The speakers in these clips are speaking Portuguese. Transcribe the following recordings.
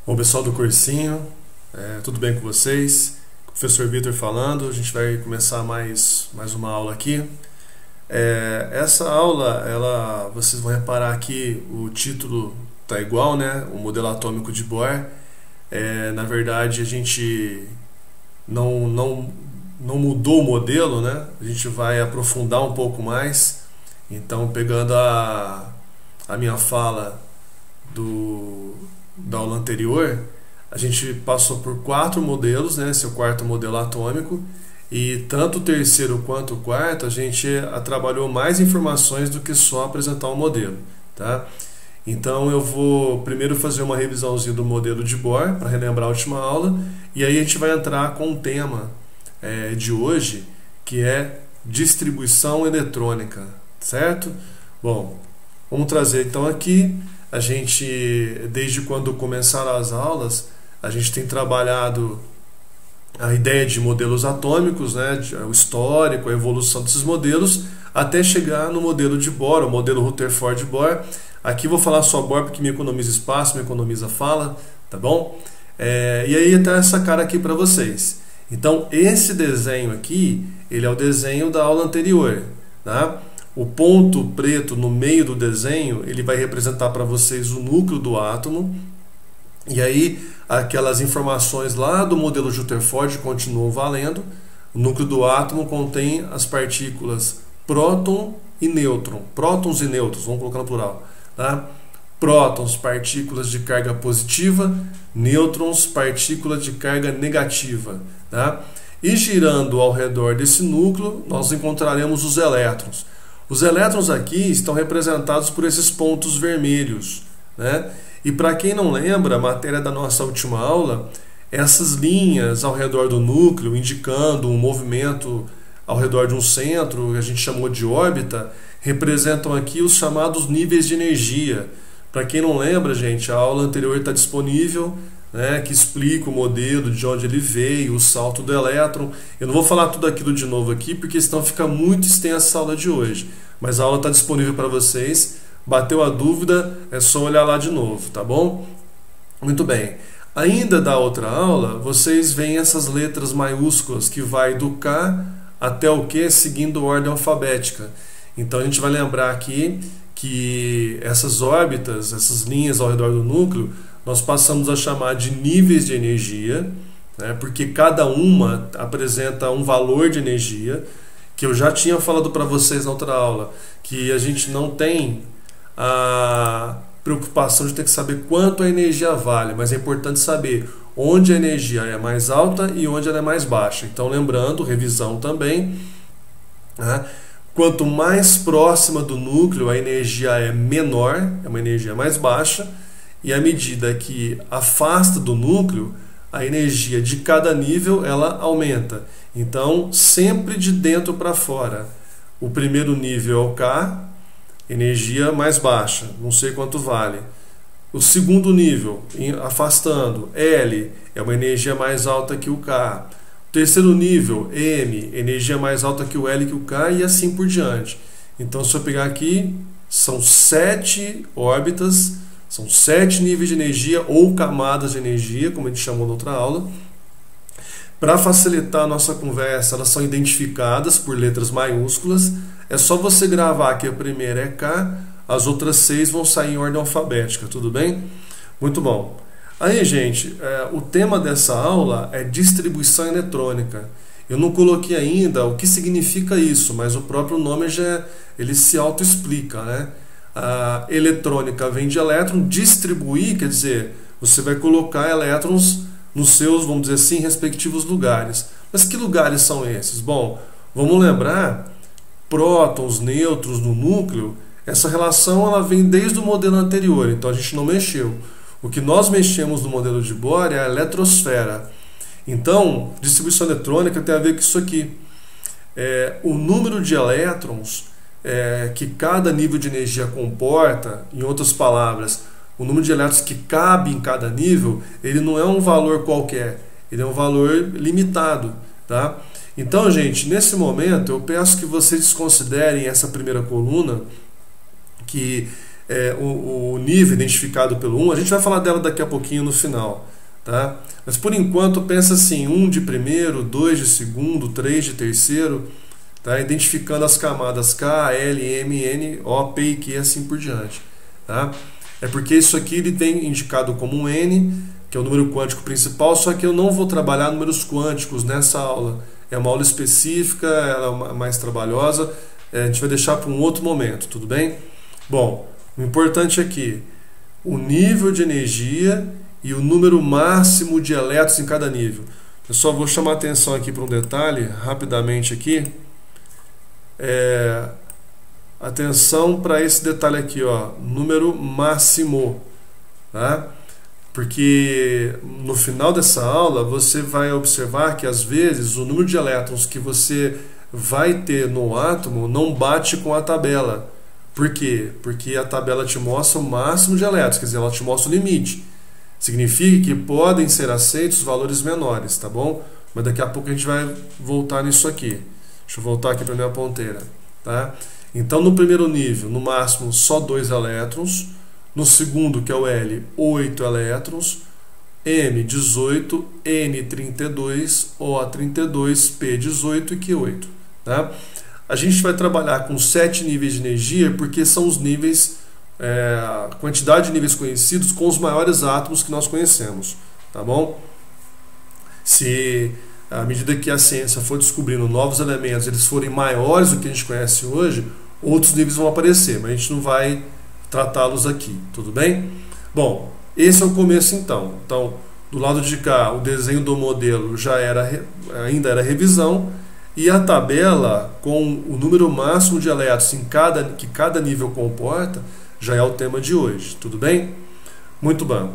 Bom, pessoal do cursinho, tudo bem com vocês? Professor Vitor falando, a gente vai começar mais uma aula aqui. Essa aula, vocês vão reparar aqui, o título tá igual, né? O modelo atômico de Bohr. Na verdade, a gente não mudou o modelo, né? A gente vai aprofundar um pouco mais. Então, pegando a minha fala da aula anterior, a gente passou por 4 modelos, né? Esse é o quarto modelo atômico, e tanto o terceiro quanto o quarto a gente trabalhou mais informações do que só apresentar um modelo, tá? Então eu vou primeiro fazer uma revisãozinha do modelo de Bohr para relembrar a última aula, e aí a gente vai entrar com o tema de hoje, que é distribuição eletrônica, certo? Bom, vamos trazer então aqui. A gente, desde quando começaram as aulas, a gente tem trabalhado a ideia de modelos atômicos, né, o histórico, a evolução desses modelos, até chegar no modelo de Bohr, o modelo Rutherford-Bohr. Aqui vou falar só Bohr porque me economiza espaço, me economiza fala, tá bom? E aí tá essa cara aqui para vocês. Então, esse desenho aqui, ele é o desenho da aula anterior, tá? O ponto preto no meio do desenho, ele vai representar para vocês o núcleo do átomo. E aí, aquelas informações lá do modelo de Rutherford continuam valendo. O núcleo do átomo contém as partículas próton e nêutron. Prótons e nêutrons, vamos colocar no plural, tá? Prótons, partículas de carga positiva. Nêutrons, partículas de carga negativa, tá? E girando ao redor desse núcleo, nós encontraremos os elétrons. Os elétrons aqui estão representados por esses pontos vermelhos, né? E para quem não lembra, a matéria da nossa última aula, essas linhas ao redor do núcleo, indicando um movimento ao redor de um centro, que a gente chamou de órbita, representam aqui os chamados níveis de energia. Para quem não lembra, gente, a aula anterior está disponível, né, que explica o modelo, de onde ele veio, o salto do elétron. Eu não vou falar tudo aquilo de novo aqui, porque senão fica muito extensa essa aula de hoje. Mas a aula está disponível para vocês. Bateu a dúvida, é só olhar lá de novo, tá bom? Muito bem. Ainda da outra aula, vocês veem essas letras maiúsculas que vai do K até o Q, seguindo ordem alfabética. Então a gente vai lembrar aqui que essas órbitas, essas linhas ao redor do núcleo, nós passamos a chamar de níveis de energia, né, porque cada uma apresenta um valor de energia, que eu já tinha falado para vocês na outra aula, que a gente não tem a preocupação de ter que saber quanto a energia vale, mas é importante saber onde a energia é mais alta e onde ela é mais baixa. Então, lembrando, revisão também, né, quanto mais próxima do núcleo a energia é menor, é uma energia mais baixa, e à medida que afasta do núcleo, a energia de cada nível ela aumenta. Então, sempre de dentro para fora. O primeiro nível é o K, energia mais baixa, não sei quanto vale. O segundo nível, afastando, L, é uma energia mais alta que o K. O terceiro nível, M, energia mais alta que o L e que o K, e assim por diante. Então, se eu pegar aqui, são 7 órbitas, são 7 níveis de energia ou camadas de energia, como a gente chamou na outra aula. Para facilitar a nossa conversa, elas são identificadas por letras maiúsculas. É só você gravar que a primeira é K, as outras 6 vão sair em ordem alfabética, tudo bem? Muito bom. Aí, gente, o tema dessa aula é distribuição eletrônica. Eu não coloquei ainda o que significa isso, mas o próprio nome ele se autoexplica, né? A eletrônica vem de elétron, distribuir quer dizer, você vai colocar elétrons nos seus, vamos dizer assim, respectivos lugares. Mas que lugares são esses? Bom, vamos lembrar, prótons, nêutrons no núcleo, essa relação ela vem desde o modelo anterior, então a gente não mexeu. O que nós mexemos no modelo de Bohr é a eletrosfera. Então, distribuição eletrônica tem a ver com isso aqui. O número de elétrons que cada nível de energia comporta, em outras palavras, o número de elétrons que cabe em cada nível, ele não é um valor qualquer, ele é um valor limitado, tá? Então, gente, nesse momento eu peço que vocês desconsiderem essa primeira coluna, que o nível identificado pelo 1, a gente vai falar dela daqui a pouquinho no final, tá? Mas por enquanto pensa assim, 1 de primeiro, 2 de segundo, 3 de terceiro, tá? Identificando as camadas K, L, M, N, O, P e Q, assim por diante, tá? É porque isso aqui ele tem indicado como um N, que é o número quântico principal, só que eu não vou trabalhar números quânticos nessa aula. É uma aula específica, ela é mais trabalhosa, a gente vai deixar para um outro momento, tudo bem? Bom, o importante aqui, o nível de energia e o número máximo de elétrons em cada nível. Eu só vou chamar a atenção aqui para um detalhe, rapidamente aqui. Atenção para esse detalhe aqui, ó, número máximo, tá? Porque no final dessa aula você vai observar que às vezes o número de elétrons que você vai ter no átomo não bate com a tabela. Por quê? Porque a tabela te mostra o máximo de elétrons, quer dizer, ela te mostra o limite. Significa que podem ser aceitos valores menores, tá bom? Mas daqui a pouco a gente vai voltar nisso aqui. Deixa eu voltar aqui para a minha ponteira, tá? Então no primeiro nível, no máximo só 2 elétrons. No segundo, que é o L, 8 elétrons, M, 18, N, 32, O, 32, P, 18 e Q, 8. Tá? A gente vai trabalhar com 7 níveis de energia, porque são os níveis, a quantidade de níveis conhecidos com os maiores átomos que nós conhecemos. Tá bom? Se, à medida que a ciência for descobrindo novos elementos, eles forem maiores do que a gente conhece hoje, outros níveis vão aparecer, mas a gente não vai tratá-los aqui, tudo bem? Bom, esse é o começo então. Então, do lado de cá, o desenho do modelo ainda era revisão, e a tabela com o número máximo de elétrons que cada nível comporta já é o tema de hoje, tudo bem? Muito bom.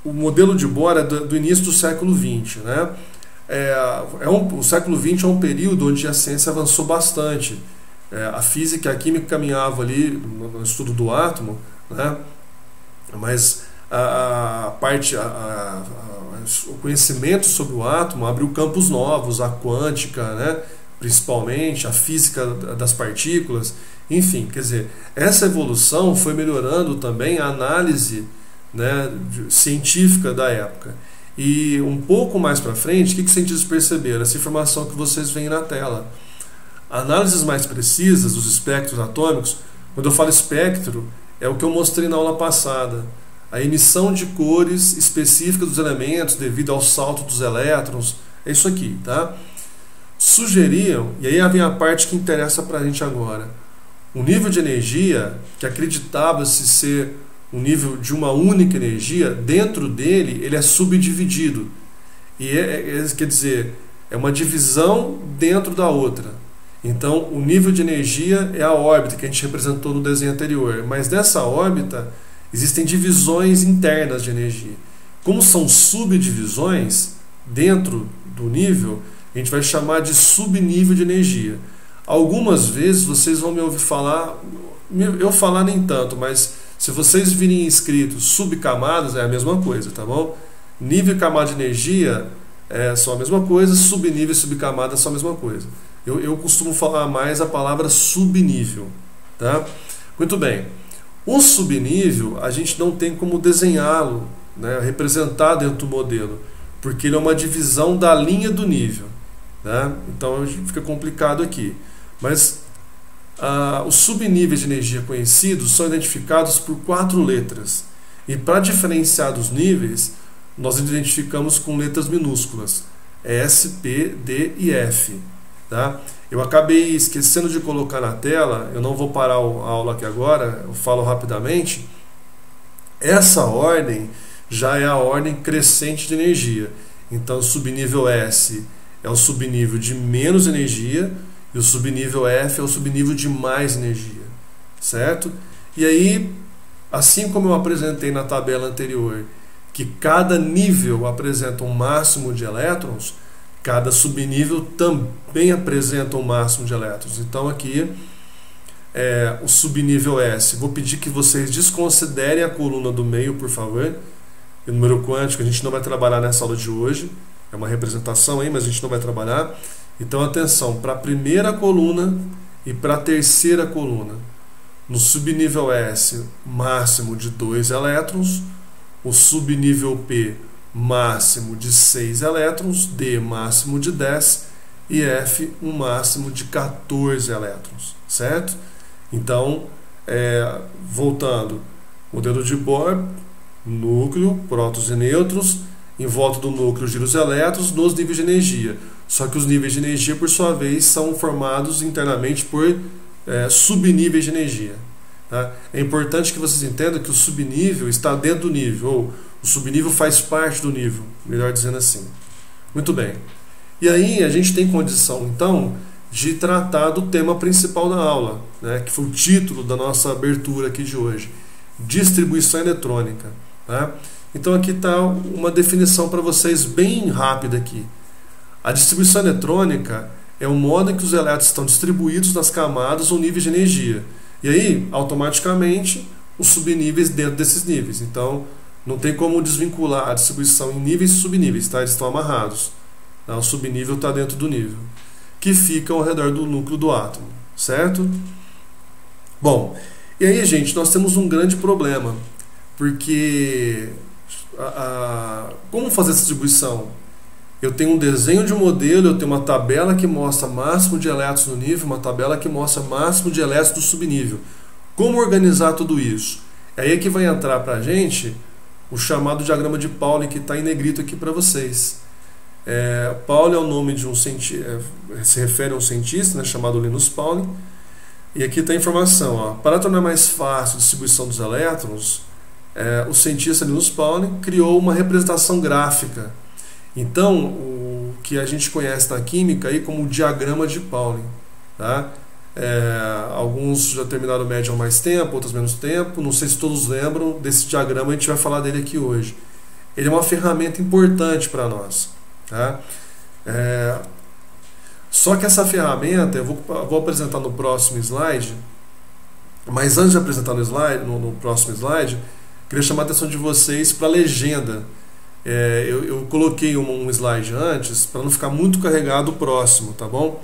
O modelo de Bohr é do início do século XX, né? O século XX é um período onde a ciência avançou bastante. A física e a química caminhavam ali no estudo do átomo, né? Mas o conhecimento sobre o átomo abriu campos novos, a quântica, né? Principalmente, a física das partículas, enfim, quer dizer, essa evolução foi melhorando também a análise, né, científica da época. E um pouco mais para frente, o que os cientistas perceberam? Essa informação que vocês veem na tela. Análises mais precisas dos espectros atômicos, quando eu falo espectro, é o que eu mostrei na aula passada. A emissão de cores específicas dos elementos devido ao salto dos elétrons, é isso aqui, tá? Sugeriam, e aí vem a parte que interessa para a gente agora, um nível de energia que acreditava-se ser um nível de uma única energia, dentro dele ele é subdividido. E quer dizer, é uma divisão dentro da outra. Então, o nível de energia é a órbita que a gente representou no desenho anterior, mas dessa órbita existem divisões internas de energia. Como são subdivisões dentro do nível, a gente vai chamar de subnível de energia. Algumas vezes vocês vão me ouvir falar, eu falar nem tanto, mas se vocês virem escrito subcamadas, é a mesma coisa, tá bom? Nível e camada de energia são a mesma coisa, subnível e subcamada são a mesma coisa. Eu costumo falar mais a palavra subnível, tá? Muito bem. O subnível, a gente não tem como desenhá-lo, né, representar dentro do modelo, porque ele é uma divisão da linha do nível, né? Então fica complicado aqui. Mas os subníveis de energia conhecidos são identificados por 4 letras. E para diferenciar dos níveis, nós identificamos com letras minúsculas: S, P, D e F. Tá? Eu acabei esquecendo de colocar na tela, eu não vou parar a aula aqui agora, eu falo rapidamente. Essa ordem já é a ordem crescente de energia. Então o subnível S é o subnível de menos energia e o subnível F é o subnível de mais energia, certo? E aí, assim como eu apresentei na tabela anterior, que cada nível apresenta um máximo de elétrons, cada subnível também apresenta um máximo de elétrons. Então aqui o subnível S. Vou pedir que vocês desconsiderem a coluna do meio, por favor. O número quântico a gente não vai trabalhar nessa aula de hoje. É uma representação aí, mas a gente não vai trabalhar. Então atenção, para a primeira coluna E para a terceira coluna, no subnível S, máximo de 2 elétrons, o subnível P, máximo de 6 elétrons, D, máximo de 10 e F, um máximo de 14 elétrons, certo? Então, voltando, modelo de Bohr, núcleo, prótons e nêutrons, em volta do núcleo giram os elétrons nos níveis de energia. Só que os níveis de energia, por sua vez, são formados internamente por subníveis de energia. Tá? É importante que vocês entendam que o subnível está dentro do nível, ou o subnível faz parte do nível, melhor dizendo assim. Muito bem. E aí a gente tem condição, então, de tratar do tema principal da aula, né, que foi o título da nossa abertura aqui de hoje, distribuição eletrônica. Tá? Então aqui está uma definição para vocês bem rápida aqui. A distribuição eletrônica é o modo em que os elétrons estão distribuídos nas camadas ou níveis de energia. E aí, automaticamente, os subníveis dentro desses níveis. Então, não tem como desvincular a distribuição em níveis e subníveis, tá? Eles estão amarrados. O subnível está dentro do nível, que fica ao redor do núcleo do átomo, certo? Bom, e aí, gente, nós temos um grande problema, porque como fazer essa distribuição? Eu tenho um desenho de um modelo, eu tenho uma tabela que mostra máximo de elétrons no nível, uma tabela que mostra máximo de elétrons do subnível. Como organizar tudo isso? É aí que vai entrar para a gente o chamado diagrama de Pauli, que está em negrito aqui para vocês. Pauli é o nome de um cientista, se refere a um cientista, né, chamado Linus Pauling. E aqui está a informação. Ó, para tornar mais fácil a distribuição dos elétrons, o cientista Linus Pauling criou uma representação gráfica. Então, o que a gente conhece na química aí como o diagrama de Pauling. Tá? Alguns já terminaram o médio há mais tempo, outros menos tempo. Não sei se todos lembram desse diagrama, a gente vai falar dele aqui hoje. Ele é uma ferramenta importante para nós. Tá? Só que essa ferramenta, eu vou apresentar no próximo slide, mas antes de apresentar no próximo slide, queria chamar a atenção de vocês para a legenda. Eu coloquei um slide antes para não ficar muito carregado o próximo, tá bom?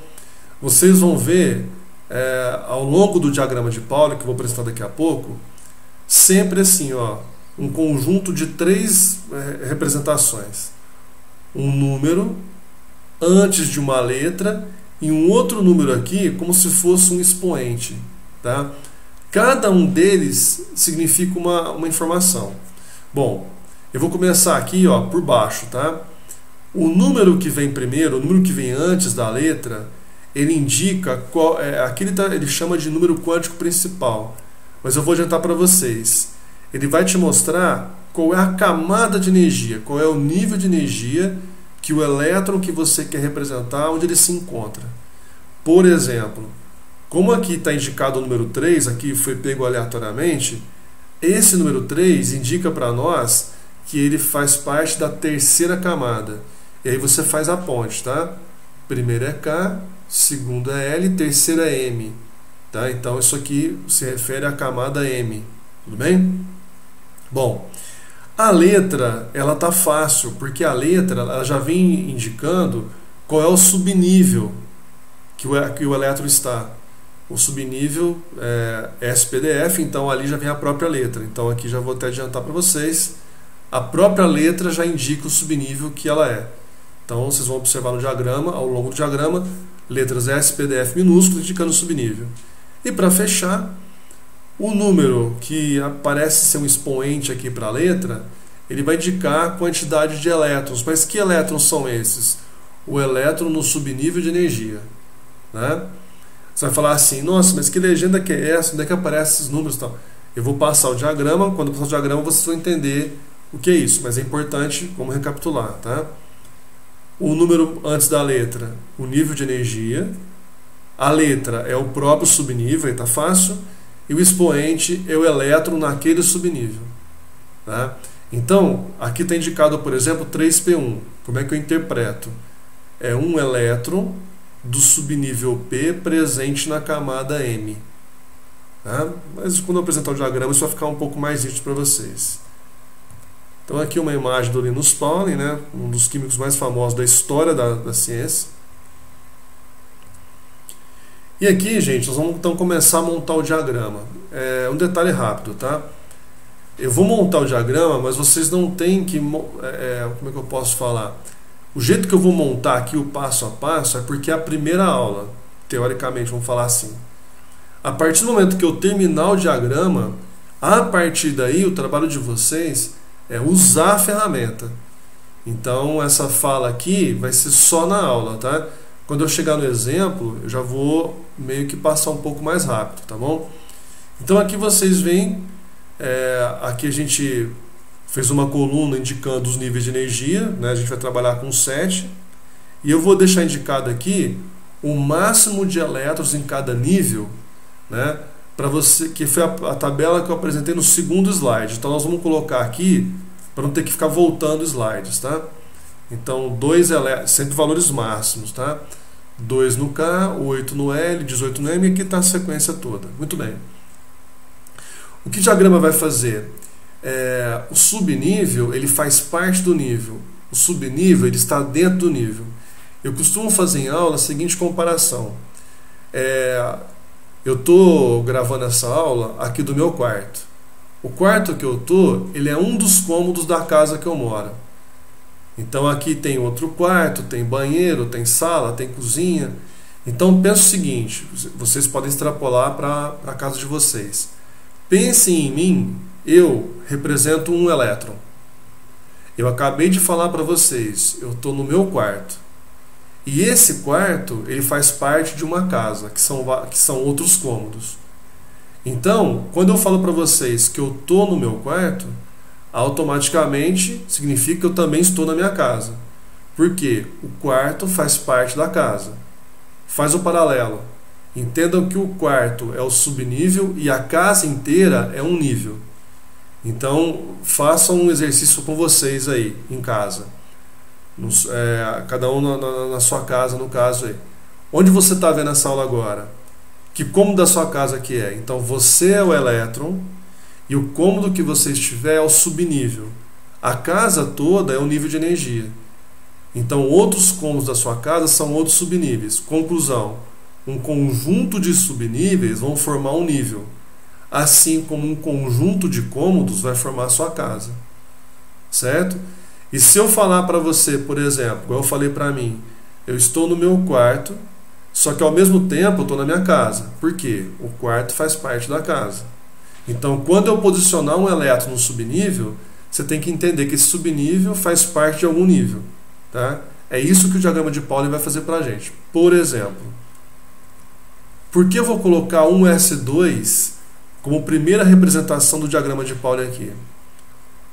Vocês vão ver ao longo do diagrama de Pauli, que eu vou apresentar daqui a pouco, sempre assim, ó, um conjunto de 3 representações. Um número antes de uma letra e um outro número aqui como se fosse um expoente. Tá? Cada um deles significa uma informação. Bom, eu vou começar aqui, ó, por baixo. Tá? O número que vem primeiro, o número que vem antes da letra, ele indica qual aqui ele chama de número quântico principal. Mas eu vou adiantar para vocês. Ele vai te mostrar qual é a camada de energia, qual é o nível de energia que o elétron que você quer representar, onde ele se encontra. Por exemplo, como aqui está indicado o número 3, aqui foi pego aleatoriamente, esse número 3 indica para nós que ele faz parte da terceira camada. E aí você faz a ponte, tá? Primeira é K, segunda é L, terceira é M. Tá? Então isso aqui se refere à camada M. Tudo bem? Bom, a letra, ela tá fácil, porque a letra ela já vem indicando qual é o subnível que o elétron está. O subnível é SPDF, então ali já vem a própria letra. Então aqui já vou até adiantar para vocês. A própria letra já indica o subnível que ela é. Então vocês vão observar no diagrama, ao longo do diagrama, letras SPDF minúsculas indicando o subnível. E para fechar, o número que parece ser um expoente aqui para a letra, ele vai indicar a quantidade de elétrons. Mas que elétrons são esses? O elétron no subnível de energia. Né? Você vai falar assim, nossa, mas que legenda que é essa? Onde é que aparecem esses números e tal? Eu vou passar o diagrama, quando eu passar o diagrama vocês vão entender o que é isso, mas é importante, vamos recapitular. Tá? O número antes da letra, o nível de energia. A letra é o próprio subnível, aí está fácil. E o expoente é o elétron naquele subnível. Tá? Então, aqui está indicado, por exemplo, 3p1. Como é que eu interpreto? É um elétron do subnível P presente na camada M. Tá? Mas quando eu apresentar o diagrama, isso vai ficar um pouco mais nítido para vocês. Então, aqui uma imagem do Linus Pauling, né? Um dos químicos mais famosos da história da ciência. E aqui, gente, nós vamos então começar a montar o diagrama. Um detalhe rápido, tá? Eu vou montar o diagrama, mas vocês não têm que... como é que eu posso falar? O jeito que eu vou montar aqui o passo a passo é porque é a primeira aula, teoricamente, vamos falar assim. A partir do momento que eu terminar o diagrama, a partir daí o trabalho de vocês é usar a ferramenta. Então essa fala aqui vai ser só na aula, tá? Quando eu chegar no exemplo, eu já vou meio que passar um pouco mais rápido, tá bom? Então aqui vocês veem, aqui a gente fez uma coluna indicando os níveis de energia, né? A gente vai trabalhar com 7, e eu vou deixar indicado aqui o máximo de elétrons em cada nível, né? Para você, que foi a tabela que eu apresentei no segundo slide. Então nós vamos colocar aqui para não ter que ficar voltando slides, tá? Então 2 elétrons, sempre valores máximos, tá? 2 no K, 8 no L, 18 no M, e aqui está a sequência toda. Muito bem. O que o diagrama vai fazer? O subnível, ele faz parte do nível. O subnível, ele está dentro do nível. Eu costumo fazer em aula a seguinte comparação. Eu estou gravando essa aula aqui do meu quarto. O quarto que eu estou, ele é um dos cômodos da casa que eu moro. Então aqui tem outro quarto, tem banheiro, tem sala, tem cozinha. Então pensa o seguinte, vocês podem extrapolar para a casa de vocês. Pensem em mim, eu represento um elétron. Eu acabei de falar para vocês, eu estou no meu quarto. E esse quarto, ele faz parte de uma casa, que são outros cômodos. Então, quando eu falo para vocês que eu estou no meu quarto, automaticamente significa que eu também estou na minha casa. Porque o quarto faz parte da casa. Faz o paralelo. Entendam que o quarto é o subnível e a casa inteira é um nível. Então, façam um exercício com vocês aí, em casa. Cada um na sua casa, no caso aí. Onde você está vendo essa aula agora? Que cômodo da sua casa que é? Então você é o elétron e o cômodo que você estiver é o subnível. A casa toda é um nível de energia. Então outros cômodos da sua casa são outros subníveis. Conclusão: um conjunto de subníveis vão formar um nível, assim como um conjunto de cômodos vai formar a sua casa. Certo? E se eu falar para você, por exemplo, igual eu falei para mim, eu estou no meu quarto, só que ao mesmo tempo eu estou na minha casa. Por quê? O quarto faz parte da casa. Então, quando eu posicionar um elétron no subnível, você tem que entender que esse subnível faz parte de algum nível. Tá? É isso que o diagrama de Pauling vai fazer para a gente. Por exemplo, por que eu vou colocar um S2 como primeira representação do diagrama de Pauling aqui?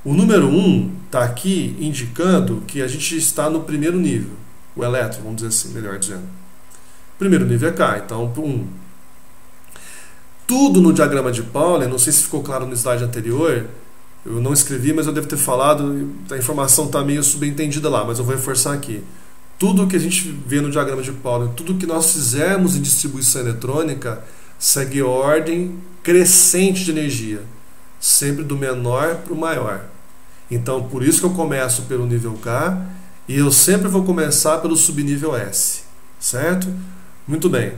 O número 1 está aqui indicando que a gente está no primeiro nível. O elétron, vamos dizer assim, melhor dizendo. O primeiro nível é K, então 1. Tudo no diagrama de Pauling, não sei se ficou claro no slide anterior, eu não escrevi, mas eu devo ter falado, a informação está meio subentendida lá, mas eu vou reforçar aqui. Tudo que a gente vê no diagrama de Pauling, tudo que nós fizermos em distribuição eletrônica, segue ordem crescente de energia, sempre do menor para o maior. Então, por isso que eu começo pelo nível K e eu sempre vou começar pelo subnível S, certo? Muito bem.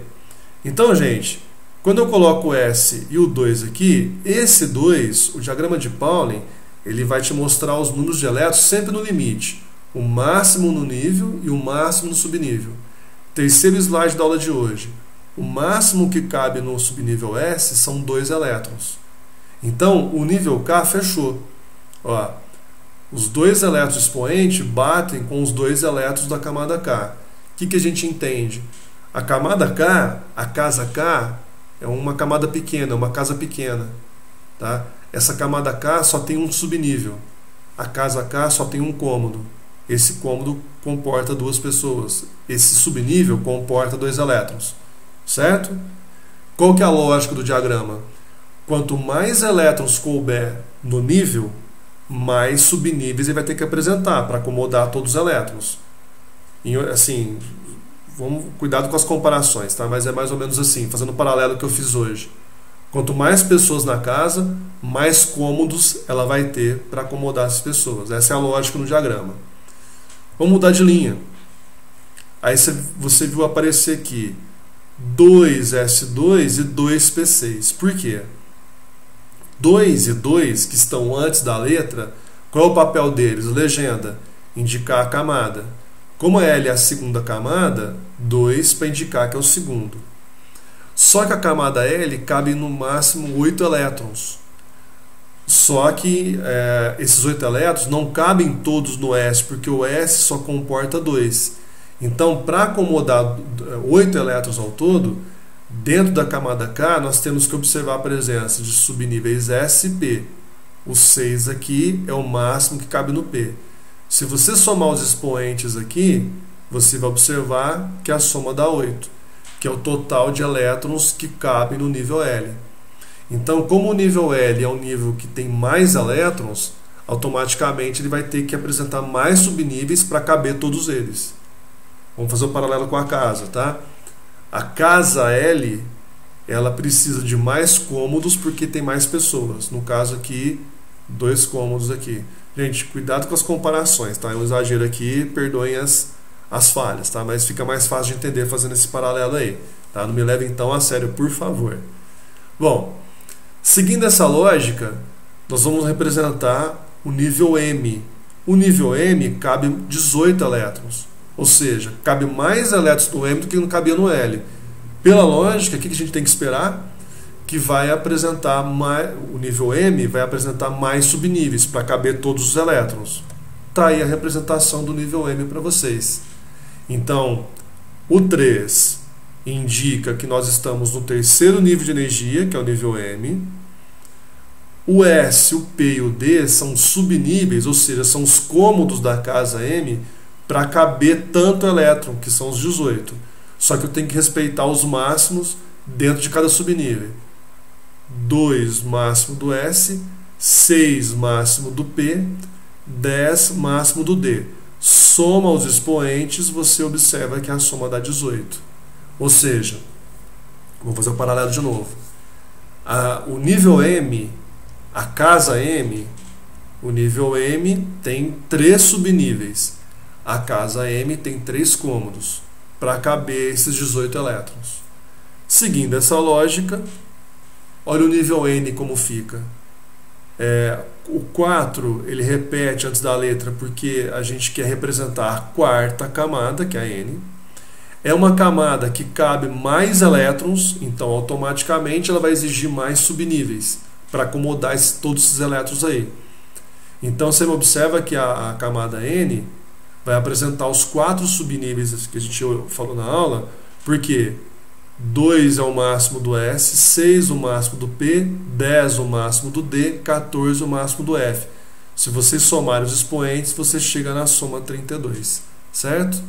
Então, gente, quando eu coloco o S e o 2 aqui, esse 2, o diagrama de Pauling, ele vai te mostrar os números de elétrons sempre no limite. O máximo no nível e o máximo no subnível. Terceiro slide da aula de hoje. O máximo que cabe no subnível S são 2 elétrons. Então, o nível K fechou. Ó, os 2 elétrons expoentes batem com os 2 elétrons da camada K. O que a gente entende? A camada K, a casa K, é uma camada pequena, uma casa pequena. Tá? Essa camada K só tem um subnível. A casa K só tem um cômodo. Esse cômodo comporta 2 pessoas. Esse subnível comporta 2 elétrons. Certo? Qual que é a lógica do diagrama? Quanto mais elétrons couber no nível, mais subníveis ele vai ter que apresentar para acomodar todos os elétrons. E, assim, vamos cuidado com as comparações, tá? Mas é mais ou menos assim, fazendo o paralelo que eu fiz hoje. Quanto mais pessoas na casa, mais cômodos ela vai ter para acomodar essas pessoas. Essa é a lógica no diagrama. Vamos mudar de linha. Aí você viu aparecer aqui 2S2 e 2P6. Por quê? 2 e 2, que estão antes da letra, qual é o papel deles? Legenda, indicar a camada. Como L é a segunda camada, 2 para indicar que é o segundo. Só que a camada L cabe no máximo 8 elétrons. Só que esses 8 elétrons não cabem todos no S, porque o S só comporta 2. Então, para acomodar 8 elétrons ao todo, dentro da camada K, nós temos que observar a presença de subníveis S e P. O 6 aqui é o máximo que cabe no P. Se você somar os expoentes aqui, você vai observar que a soma dá 8, que é o total de elétrons que cabem no nível L. Então, como o nível L é um nível que tem mais elétrons, automaticamente ele vai ter que apresentar mais subníveis para caber todos eles. Vamos fazer um paralelo com a casa, tá? A casa L, ela precisa de mais cômodos porque tem mais pessoas. No caso aqui, 2 cômodos aqui. Gente, cuidado com as comparações, tá? É um exagero aqui, perdoem as falhas, tá? Mas fica mais fácil de entender fazendo esse paralelo aí, tá? Não me leve então a sério, por favor. Bom, seguindo essa lógica, nós vamos representar o nível M. O nível M cabe 18 elétrons. Ou seja, cabe mais elétrons no M do que não cabia no L. Pela lógica, o que a gente tem que esperar? Que vai apresentar mais, o nível M vai apresentar mais subníveis para caber todos os elétrons. Está aí a representação do nível M para vocês. Então, o 3 indica que nós estamos no terceiro nível de energia, que é o nível M. O S, o P e o D são subníveis, ou seja, são os cômodos da casa M para caber tanto elétron, que são os 18. Só que eu tenho que respeitar os máximos dentro de cada subnível. 2 máximo do S, 6 máximo do P, 10 máximo do D. Soma os expoentes, você observa que a soma dá 18. Ou seja, vou fazer o paralelo de novo. O nível M, a casa M, o nível M tem 3 subníveis. A casa M tem 3 cômodos para caber esses 18 elétrons. Seguindo essa lógica, olha o nível N como fica. O 4 ele repete antes da letra porque a gente quer representar a quarta camada, que é a N. É uma camada que cabe mais elétrons, então automaticamente ela vai exigir mais subníveis para acomodar todos esses elétrons aí. Então você observa que a camada N vai apresentar os 4 subníveis que a gente falou na aula, porque 2 é o máximo do S, 6 o máximo do P, 10 o máximo do D, 14 o máximo do F. Se você somar os expoentes, você chega na soma 32, certo?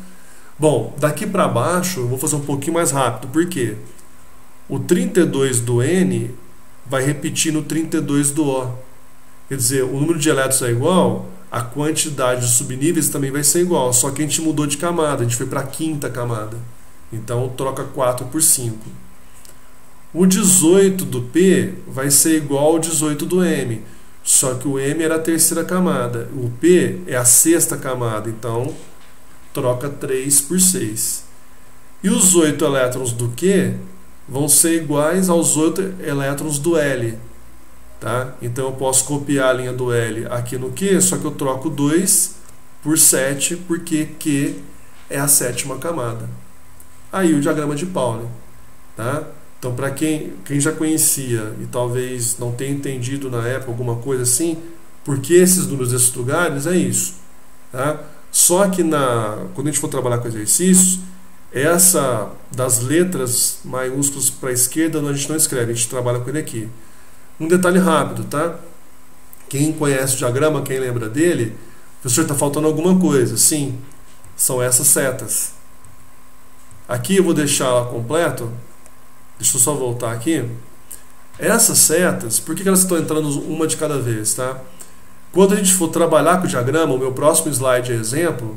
Bom, daqui para baixo eu vou fazer um pouquinho mais rápido, porque o 32 do N vai repetir no 32 do O. Quer dizer, o número de elétrons é igual, a quantidade de subníveis também vai ser igual, só que a gente mudou de camada, a gente foi para a quinta camada. Então troca 4 por 5. O 18 do P vai ser igual ao 18 do M, só que o M era a terceira camada, o P é a sexta camada, então troca 3 por 6. E os 8 elétrons do Q vão ser iguais aos 8 elétrons do L. Tá? Então eu posso copiar a linha do L aqui no Q, só que eu troco 2 por 7, porque Q é a sétima camada. Aí o diagrama de Pauli. Tá? Então, para quem já conhecia e talvez não tenha entendido na época alguma coisa assim, por que esses números desses lugares, é isso. Tá? Só que quando a gente for trabalhar com exercícios, essa das letras maiúsculas para a esquerda a gente não escreve, a gente trabalha com ele aqui. Um detalhe rápido, tá? Quem conhece o diagrama, quem lembra dele, professor, está faltando alguma coisa. Sim, são essas setas. Aqui eu vou deixar ela completo. Deixa eu só voltar aqui. Essas setas, por que elas estão entrando uma de cada vez, tá? Quando a gente for trabalhar com o diagrama, o meu próximo slide é exemplo,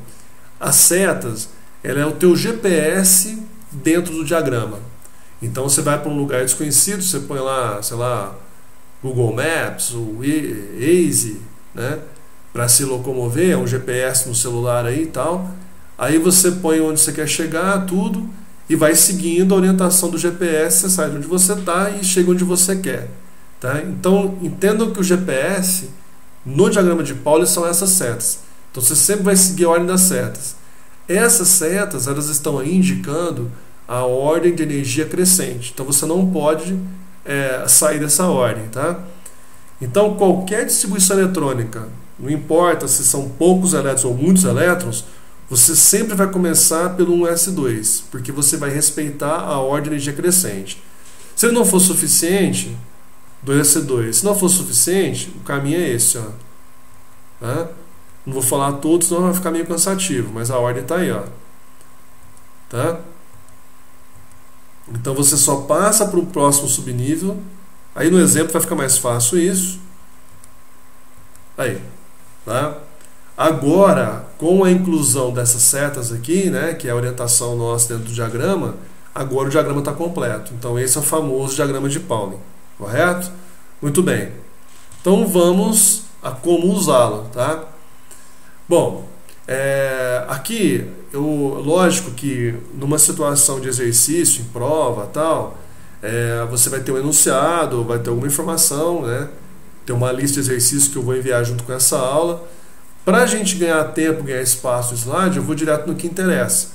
as setas, ela é o teu GPS dentro do diagrama. Então você vai para um lugar desconhecido, você põe lá, sei lá, Google Maps, o Waze, né, para se locomover, é um GPS no celular aí e tal. Aí você põe onde você quer chegar, tudo, e vai seguindo a orientação do GPS, você sai de onde você está e chega onde você quer. Tá? Então, entendam que o GPS, no diagrama de Pauli, são essas setas. Então, você sempre vai seguir a ordem das setas. Essas setas, elas estão aí indicando a ordem de energia crescente. Então, você não pode sair dessa ordem. Tá? Então, qualquer distribuição eletrônica, não importa se são poucos elétrons ou muitos elétrons, você sempre vai começar pelo 1s2, porque você vai respeitar a ordem de energia crescente. Se ele não for suficiente, 2s2. Se não for suficiente, o caminho é esse. Ó. Tá? Não vou falar todos, senão vai ficar meio cansativo, mas a ordem está aí. Ó. Tá? Então você só passa para o próximo subnível. Aí no exemplo vai ficar mais fácil isso. Aí. Tá? Agora, com a inclusão dessas setas aqui, né, que é a orientação nossa dentro do diagrama, agora o diagrama está completo. Então esse é o famoso diagrama de Pauli. Correto? Muito bem. Então vamos a como usá-lo. Tá? Bom, aqui, lógico que numa situação de exercício, em prova, tal, você vai ter um enunciado, vai ter alguma informação, né? Tem uma lista de exercícios que eu vou enviar junto com essa aula. Para a gente ganhar tempo, ganhar espaço no slide, eu vou direto no que interessa.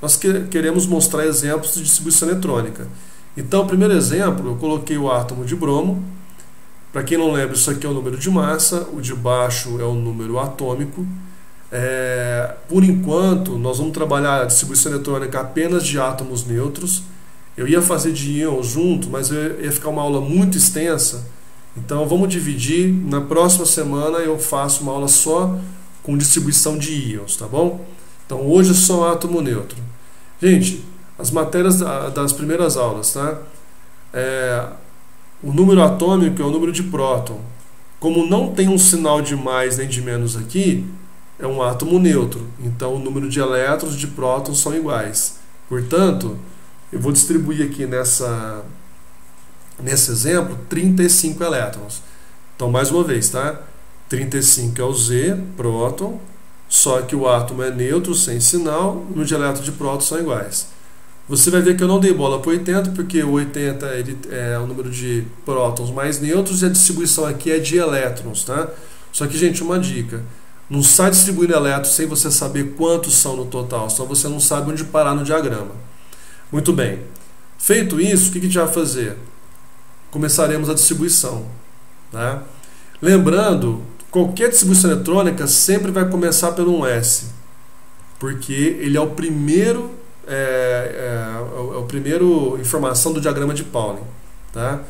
Nós queremos mostrar exemplos de distribuição eletrônica. Então, o primeiro exemplo, eu coloquei o átomo de bromo. Para quem não lembra, isso aqui é o número de massa, o de baixo é o número atômico. Por enquanto, nós vamos trabalhar a distribuição eletrônica apenas de átomos neutros. Eu ia fazer de íons junto, mas ia ficar uma aula muito extensa. Então vamos dividir, na próxima semana eu faço uma aula só com distribuição de íons, tá bom? Então hoje é só átomo neutro. Gente, as matérias das primeiras aulas, tá? O número atômico é o número de próton. Como não tem um sinal de mais nem de menos aqui, é um átomo neutro. Então o número de elétrons e de prótons são iguais. Portanto, eu vou distribuir aqui nesse exemplo 35 elétrons. Então mais uma vez, tá? 35 é o Z, próton, só que o átomo é neutro, sem sinal, o número de elétrons e de prótons são iguais. Você vai ver que eu não dei bola para 80, porque o 80 ele é o número de prótons mais neutros e a distribuição aqui é de elétrons, tá? Só que, gente, uma dica: não sai distribuindo elétrons sem você saber quantos são no total, senão você não sabe onde parar no diagrama. Muito bem. Feito isso, o que a gente vai fazer? Começaremos a distribuição. Tá? Lembrando, qualquer distribuição eletrônica sempre vai começar pelo 1s, porque ele é o primeiro informação do diagrama de Pauli. Tá?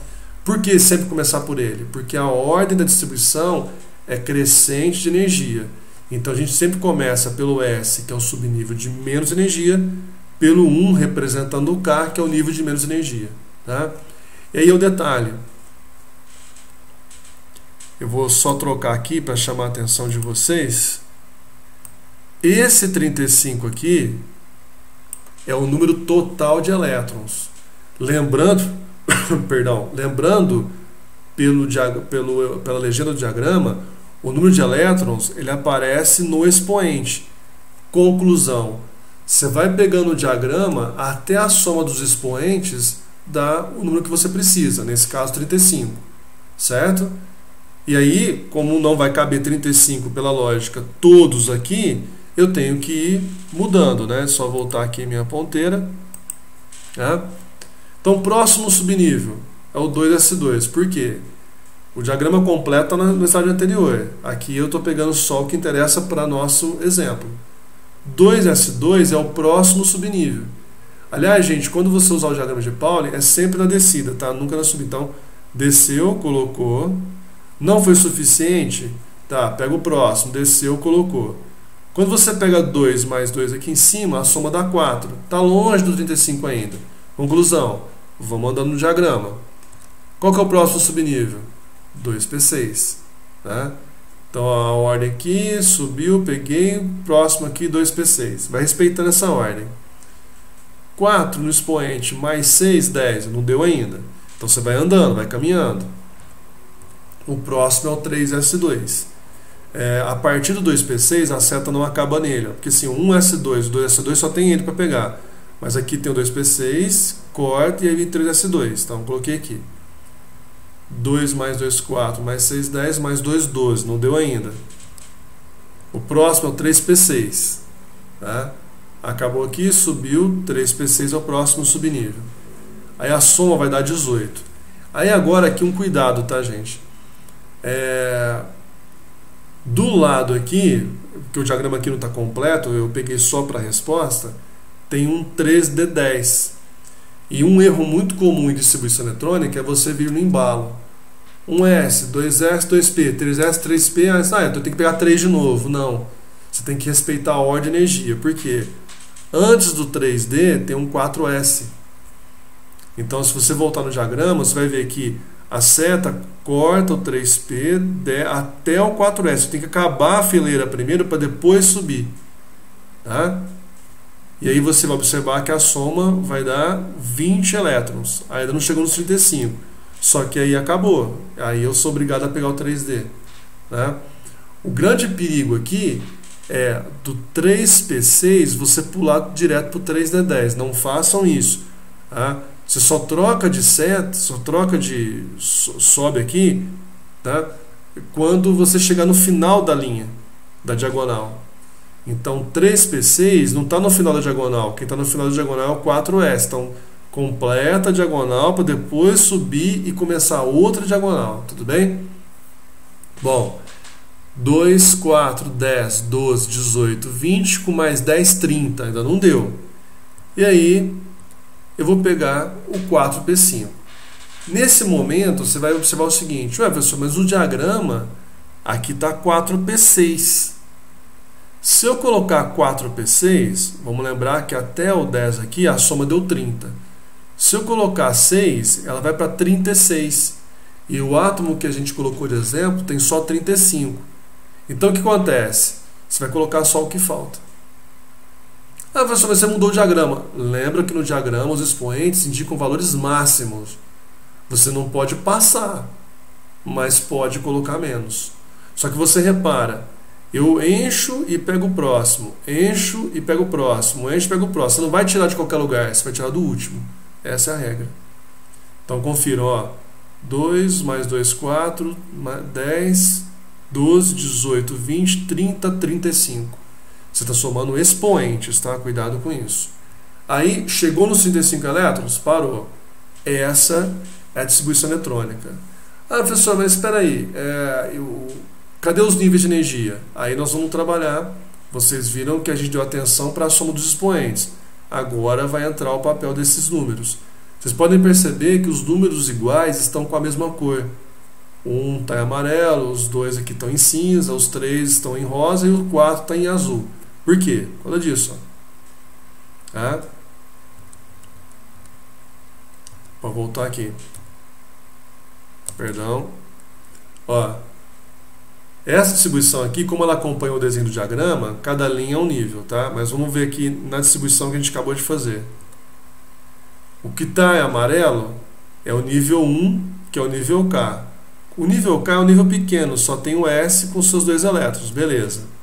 Por que sempre começar por ele? Porque a ordem da distribuição é crescente de energia. Então a gente sempre começa pelo S, que é o subnível de menos energia, pelo 1 representando o K, que é o nível de menos energia. Tá? E aí o detalhe, eu vou só trocar aqui para chamar a atenção de vocês. Esse 35 aqui é o número total de elétrons. Lembrando, lembrando pela legenda do diagrama, o número de elétrons ele aparece no expoente. Conclusão: você vai pegando o diagrama até a soma dos expoentes dá o número que você precisa, nesse caso 35, certo? E aí, como não vai caber 35 pela lógica todos aqui, eu tenho que ir mudando, né? Só voltar aqui minha ponteira. Tá? Então, próximo subnível é o 2s2. Por quê? O diagrama completo está no slide anterior. Aqui eu estou pegando só o que interessa para nosso exemplo. 2s2 é o próximo subnível. Aliás, gente, quando você usar o diagrama de Pauli, é sempre na descida, tá? Nunca na subida. Então, desceu, colocou. Não foi suficiente? Tá, pega o próximo. Desceu, colocou. Quando você pega 2 mais 2 aqui em cima, a soma dá 4. Está longe do 35 ainda. Conclusão: vamos andando no diagrama. Qual que é o próximo subnível? 2p6. Tá? Então a ordem aqui, subiu, peguei, próximo aqui 2p6. Vai respeitando essa ordem. 4 no expoente, mais 6, 10. Não deu ainda. Então você vai andando, vai caminhando. O próximo é o 3s2. A partir do 2p6 a seta não acaba nele. Porque assim, o 1s2 e o 2s2 só tem ele para pegar. Mas aqui tem o 2P6, corta e aí 3S2. Então, coloquei aqui. 2 mais 2, 4, mais 6, 10, mais 2, 12. Não deu ainda. O próximo é o 3P6. Tá? Acabou aqui, subiu, 3P6 é o próximo subnível. Aí a soma vai dar 18. Aí agora aqui um cuidado, tá, gente? Do lado aqui, que o diagrama aqui não está completo, eu peguei só para a resposta, tem um 3D10. E um erro muito comum em distribuição eletrônica é você vir no embalo. 1S, 2S, 2P, 3S, 3P, então eu tenho que pegar 3 de novo. Não. Você tem que respeitar a ordem de energia. Por quê? Antes do 3D tem um 4S. Então, se você voltar no diagrama, você vai ver que a seta corta o 3P até o 4S. Você tem que acabar a fileira primeiro para depois subir. Tá? E aí você vai observar que a soma vai dar 20 elétrons. Ainda não chegou nos 35. Só que aí acabou. Aí eu sou obrigado a pegar o 3D. Tá? O grande perigo aqui é do 3P6 você pular direto para o 3D10. Não façam isso. Tá? Você só troca de seta, sobe aqui, tá? Quando você chegar no final da linha, da diagonal. Então 3P6 não está no final da diagonal. Quem está no final da diagonal é o 4S. Então completa a diagonal para depois subir e começar outra diagonal. Tudo bem? Bom, 2, 4, 10, 12, 18, 20 com mais 10, 30. Ainda não deu. E aí eu vou pegar o 4P5. Nesse momento você vai observar o seguinte: ué, professor, mas o diagrama aqui está 4P6. Se eu colocar 4P6, vamos lembrar que até o 10 aqui a soma deu 30. Se eu colocar 6, ela vai para 36. E o átomo que a gente colocou de exemplo tem só 35. Então o que acontece? Você vai colocar só o que falta. Ah, professor, mas você mudou o diagrama. Lembra que no diagrama os expoentes indicam valores máximos. Você não pode passar, mas pode colocar menos. Só que você repara, eu encho e pego o próximo, encho e pego o próximo, encho e pego o próximo. Você não vai tirar de qualquer lugar, você vai tirar do último. Essa é a regra. Então confiram, ó. 2 mais 2, 4, 10, 12, 18, 20, 30, 35. Você está somando expoentes, tá? Cuidado com isso. Aí, chegou nos 35 elétrons? Parou. Essa é a distribuição eletrônica. Ah, professor, mas espera aí. Cadê os níveis de energia? Aí nós vamos trabalhar. Vocês viram que a gente deu atenção para a soma dos expoentes. Agora vai entrar o papel desses números. Vocês podem perceber que os números iguais estão com a mesma cor. Um está em amarelo, os dois aqui estão em cinza, os 3 estão em rosa e o 4 está em azul. Por quê? Por causa disso. Tá? Vou voltar aqui. Perdão. Ó, essa distribuição aqui, como ela acompanha o desenho do diagrama, cada linha é um nível, tá? Mas vamos ver aqui na distribuição que a gente acabou de fazer. O que está em amarelo é o nível 1, que é o nível K. O nível K é um nível pequeno, só tem o S com seus 2 elétrons, beleza.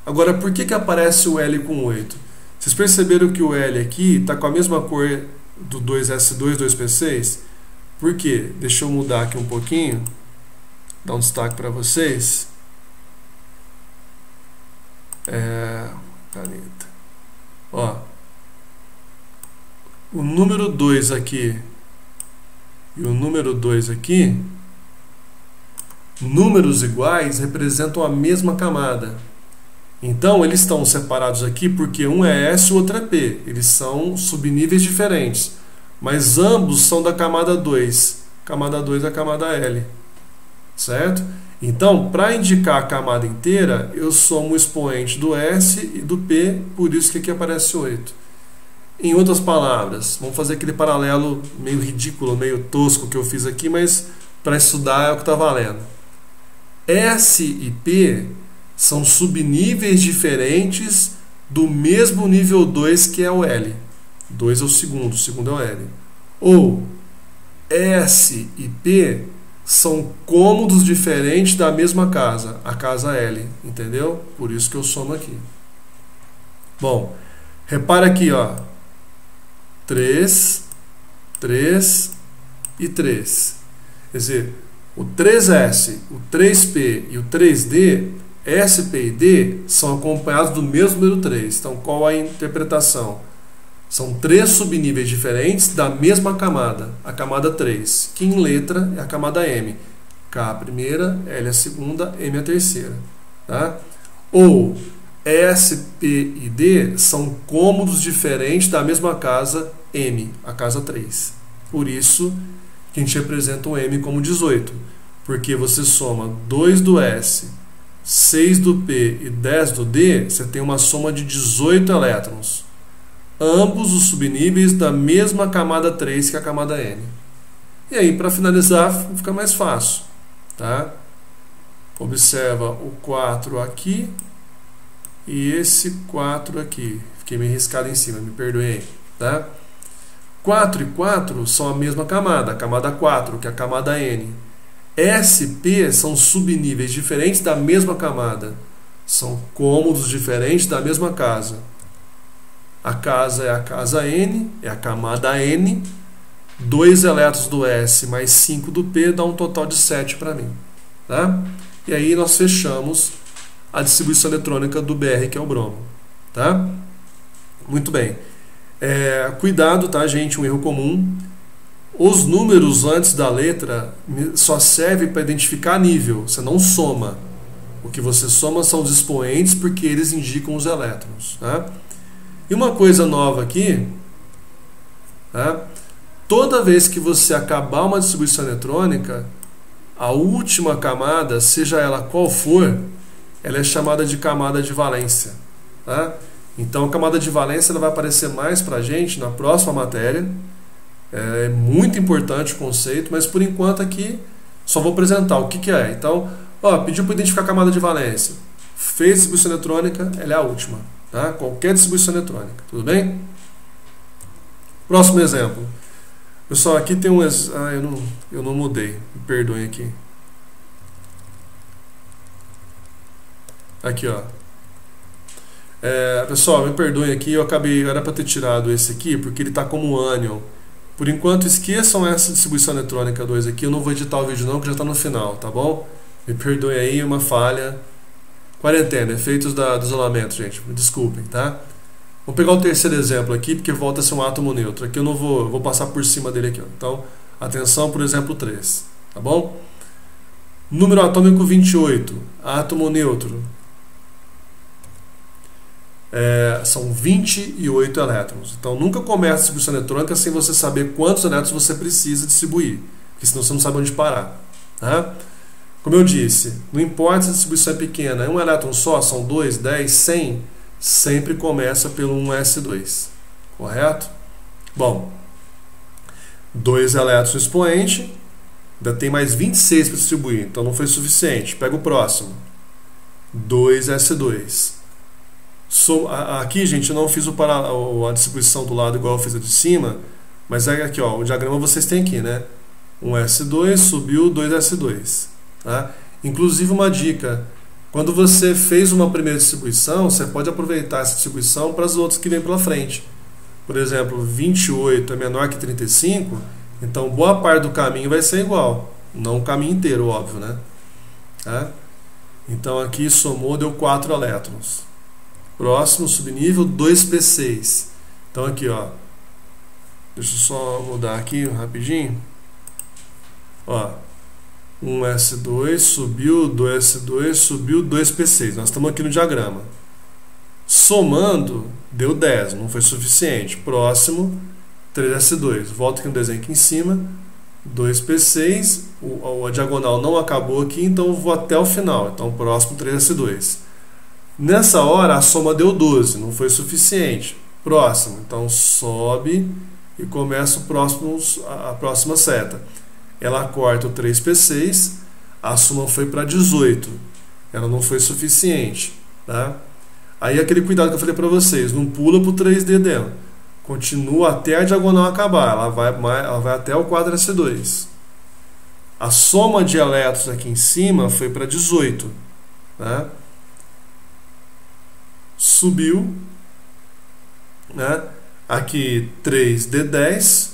Agora, por que aparece o L com 8? Vocês perceberam que o L aqui está com a mesma cor do 2S2, 2P6? Por quê? Deixa eu mudar aqui um pouquinho, dar um destaque para vocês. Caneta. Ó, o número 2 aqui e o número 2 aqui, números iguais representam a mesma camada. Então eles estão separados aqui porque um é S e o outro é P. Eles são subníveis diferentes, mas ambos são da camada 2. Camada 2 é a camada L. Certo? Então, para indicar a camada inteira, eu somo o expoente do S e do P, por isso que aqui aparece 8. Em outras palavras, vamos fazer aquele paralelo meio ridículo, meio tosco que eu fiz aqui, mas para estudar é o que está valendo. S e P são subníveis diferentes do mesmo nível 2 que é o L. 2 é o segundo é o L. Ou S e P são cômodos diferentes da mesma casa, a casa L, entendeu? Por isso que eu somo aqui. Bom, repara aqui, ó. 3, 3 e 3. Quer dizer, o 3S, o 3P e o 3D, S, P e D, são acompanhados do mesmo número 3. Então, qual a interpretação? São 3 subníveis diferentes da mesma camada, a camada 3, que em letra é a camada M. K a primeira, L a segunda, M a terceira. Tá? Ou S, P e D são cômodos diferentes da mesma casa M, a casa 3. Por isso que a gente representa o M como 18, porque você soma 2 do S, 6 do P e 10 do D, você tem uma soma de 18 elétrons. Ambos os subníveis da mesma camada 3 que a camada N. E aí, para finalizar, fica mais fácil. Tá? Observa o 4 aqui e esse 4 aqui. Fiquei meio riscado em cima, me perdoem. Tá? 4 e 4 são a mesma camada, a camada 4, que é a camada N. S e P são subníveis diferentes da mesma camada. São cômodos diferentes da mesma casa. A casa é a casa N, é a camada N. 2 elétrons do S mais 5 do P dá um total de 7 para mim. Tá? E aí nós fechamos a distribuição eletrônica do Br, que é o bromo. Tá? Muito bem. Cuidado, tá, gente? Um erro comum. Os números antes da letra só servem para identificar nível. Você não soma. O que você soma são os expoentes, porque eles indicam os elétrons. Tá? E uma coisa nova aqui, tá? Toda vez que você acabar uma distribuição eletrônica, a última camada, seja ela qual for, ela é chamada de camada de valência. Tá? Então a camada de valência ela vai aparecer mais para a gente na próxima matéria. É muito importante o conceito, mas por enquanto aqui só vou apresentar o que é. Então, pediu para identificar a camada de valência. Fez distribuição eletrônica, ela é a última. Tá? Qualquer distribuição eletrônica, tudo bem? Próximo exemplo. Pessoal, aqui tem eu não mudei, me perdoem aqui. Aqui, ó. Pessoal, me perdoem aqui, era para ter tirado esse aqui, porque ele está como ânion. Por enquanto, esqueçam essa distribuição eletrônica 2 aqui, eu não vou editar o vídeo não, que já está no final, tá bom? Me perdoem aí, uma falha. Quarentena, efeitos do isolamento, gente. Me desculpem, tá? Vou pegar o terceiro exemplo aqui, porque volta a ser um átomo neutro. Aqui eu não vou passar por cima dele aqui. Ó. Então, atenção por exemplo 3. Tá bom? Número atômico 28. Átomo neutro. São 28 elétrons. Então, nunca comece a distribuição eletrônica sem você saber quantos elétrons você precisa distribuir. Porque senão você não sabe onde parar. Tá? Como eu disse, não importa se a distribuição é pequena, é um elétron só, são 2, 10, 100, sempre começa pelo 1s2, correto? Bom, 2 elétrons no expoente, ainda tem mais 26 para distribuir, então não foi suficiente. Pega o próximo, 2s2. Aqui, gente, eu não fiz a distribuição do lado igual eu fiz a de cima, mas aqui, ó, o diagrama vocês têm aqui, né? 1s2 subiu 2s2. Tá? Inclusive uma dica, quando você fez uma primeira distribuição, você pode aproveitar essa distribuição para as outras que vêm pela frente. Por exemplo, 28 é menor que 35, então boa parte do caminho vai ser igual, não o caminho inteiro, óbvio, né? Tá? Então aqui somou, deu 4 elétrons. Próximo subnível, 2p6. Então aqui, ó, deixa eu só mudar aqui rapidinho. Ó, 1s2 subiu, 2s2 subiu, 2p6. Nós estamos aqui no diagrama. Somando, deu 10, não foi suficiente. Próximo, 3s2. Volta aqui no desenho aqui em cima. 2p6. A diagonal não acabou aqui, então eu vou até o final. Então, próximo, 3s2. Nessa hora, a soma deu 12, não foi suficiente. Próximo, então sobe e começa a próxima seta. Ela corta o 3p6, a soma foi para 18, ela não foi suficiente, tá? Aí aquele cuidado que eu falei para vocês, não pula para o 3D dela, continua até a diagonal acabar, ela vai até o 4s2. A soma de elétrons aqui em cima foi para 18, tá? Subiu, né? aqui 3D10.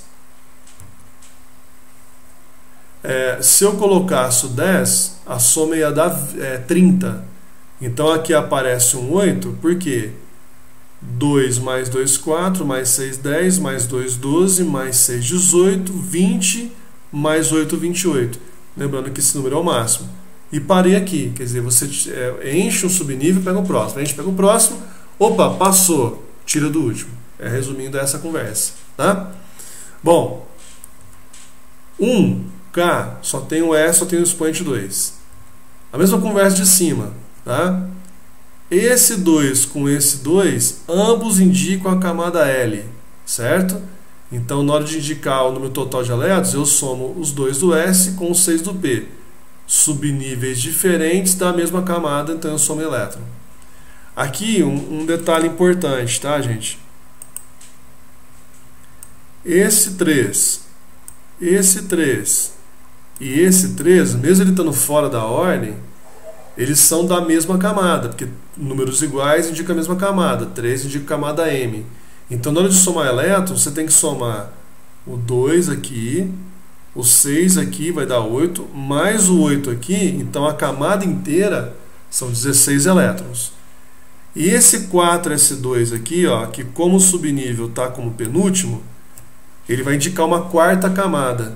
Se eu colocasse o 10, a soma ia dar 30. Então aqui aparece um 8, por quê? 2 mais 2, 4, mais 6, 10, mais 2, 12, mais 6, 18, 20, mais 8, 28. Lembrando que esse número é o máximo. E parei aqui, quer dizer, você enche um subnível e pega o próximo. A gente pega o próximo, opa, passou, tira do último. Resumindo essa conversa, tá? Bom, 1K só tem o E, só tem o expoente 2. A mesma conversa de cima, tá? Esse 2 com esse 2, ambos indicam a camada L, certo? Então, na hora de indicar o número total de elétrons, eu somo os 2 do S com os 6 do P. Subníveis diferentes da mesma camada, então eu somo elétron. Aqui, um detalhe importante, tá, gente? Esse 3 e esse 3, mesmo ele estando fora da ordem, eles são da mesma camada, porque números iguais indicam a mesma camada, 3 indica a camada M. Então, na hora de somar elétrons, você tem que somar o 2 aqui, o 6 aqui vai dar 8, mais o 8 aqui, então a camada inteira são 16 elétrons. E esse 4s2 aqui, ó, que como o subnível está como penúltimo, ele vai indicar uma quarta camada,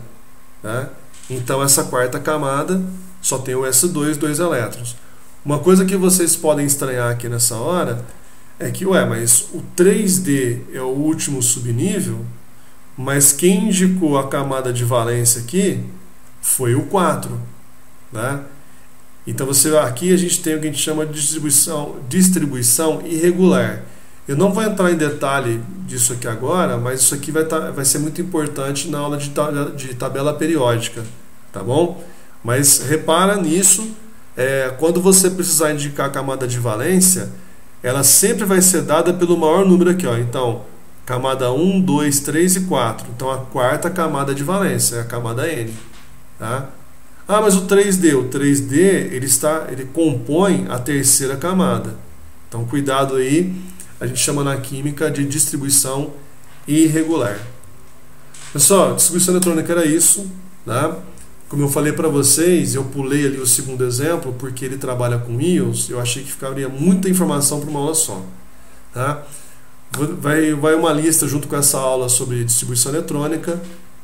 tá? Então essa quarta camada só tem o S2, 2 elétrons. Uma coisa que vocês podem estranhar aqui nessa hora é que, mas o 3D é o último subnível, mas quem indicou a camada de valência aqui foi o 4, né? Então aqui a gente tem o que a gente chama de distribuição irregular. Eu não vou entrar em detalhe disso aqui agora, mas isso aqui vai ser muito importante na aula de tabela periódica, tá bom? Mas repara nisso, quando você precisar indicar a camada de valência, ela sempre vai ser dada pelo maior número aqui, ó. Então, camada 1, 2, 3 e 4. Então, a quarta camada de valência é a camada N, tá? Ah, mas o 3D, ele compõe a terceira camada. Então, cuidado aí. A gente chama na química de distribuição irregular. Pessoal, distribuição eletrônica era isso, tá? Como eu falei para vocês, eu pulei ali o segundo exemplo porque ele trabalha com íons. Eu achei que ficaria muita informação para uma aula só, tá? Vai uma lista junto com essa aula sobre distribuição eletrônica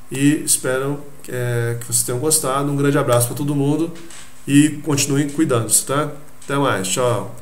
e espero que vocês tenham gostado. Um grande abraço para todo mundo e continuem cuidando-se, tá? Até mais, tchau!